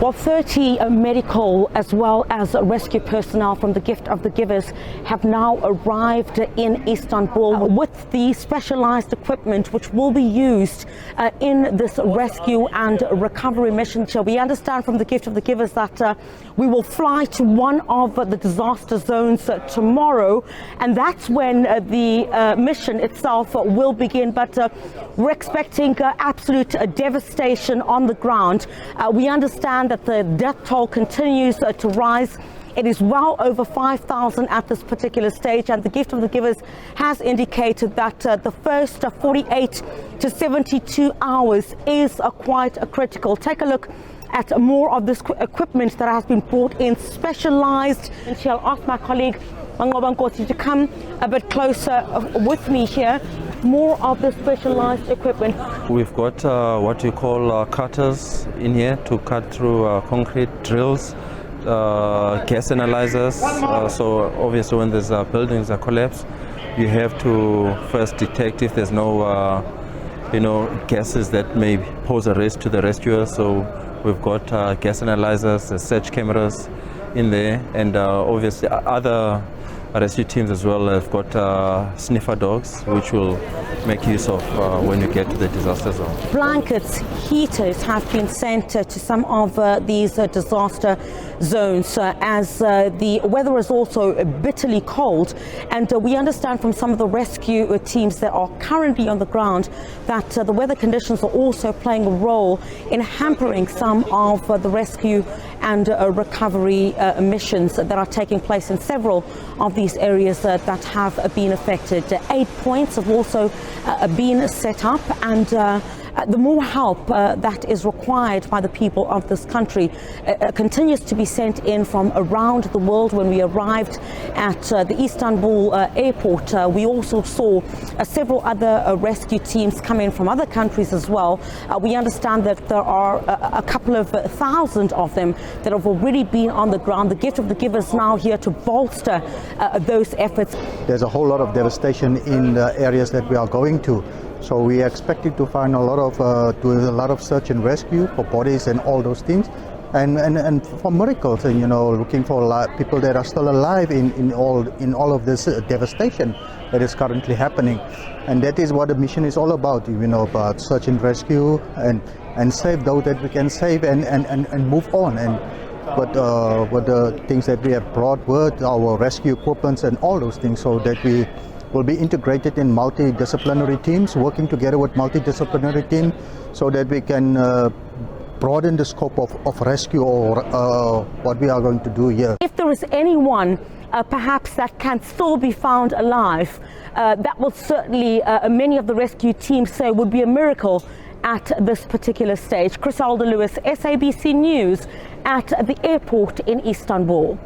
Well, 30 medical as well as rescue personnel from the Gift of the Givers have now arrived in Istanbul with the specialized equipment which will be used in this rescue and recovery mission. So we understand from the Gift of the Givers that we will fly to one of the disaster zones tomorrow, and that's when the mission itself will begin. But we're expecting absolute devastation on the ground. We understand that the death toll continues to rise. It is well over 5,000 at this particular stage, and the Gift of the Givers has indicated that the first 48 to 72 hours is quite critical. Take a look at more of this equipment that has been brought in, specialized. And I'll ask my colleague Manqoba Nkosi to come a bit closer with me here. More of the specialized equipment. We've got what you call cutters in here to cut through concrete, drills, gas analyzers. So obviously when there's buildings that collapse, you have to first detect if there's no gases that may pose a risk to the rescuers. So we've got gas analyzers, search cameras in there, and obviously other rescue teams as well have got sniffer dogs, which will make use of when you get to the disaster zone. Blankets, heaters have been sent to some of these disaster zones as the weather is also bitterly cold, and we understand from some of the rescue teams that are currently on the ground that the weather conditions are also playing a role in hampering some of the rescue and recovery missions that are taking place in several of these areas that have been affected. 8 points have also been set up, and the more help that is required by the people of this country continues to be sent in from around the world. When we arrived at the Istanbul airport, we also saw several other rescue teams come in from other countries as well. We understand that there are a couple of thousand of them that have already been on the ground. The Gift of the Givers now here to bolster those efforts. There's a whole lot of devastation in the areas that we are going to. So we are expecting to find a lot of search and rescue for bodies and all those things, and for miracles, and looking for people that are still alive in all of this devastation that is currently happening. And that is what the mission is all about, about search and rescue and save those that we can save and move on. And what the things that we have brought were our rescue equipment and all those things, so that we will be integrated in multidisciplinary teams, working together with multidisciplinary teams, so that we can broaden the scope of rescue or what we are going to do here. If there is anyone perhaps that can still be found alive, that will certainly, many of the rescue teams say, would be a miracle at this particular stage. Chriselda Lewis, SABC News at the airport in Istanbul.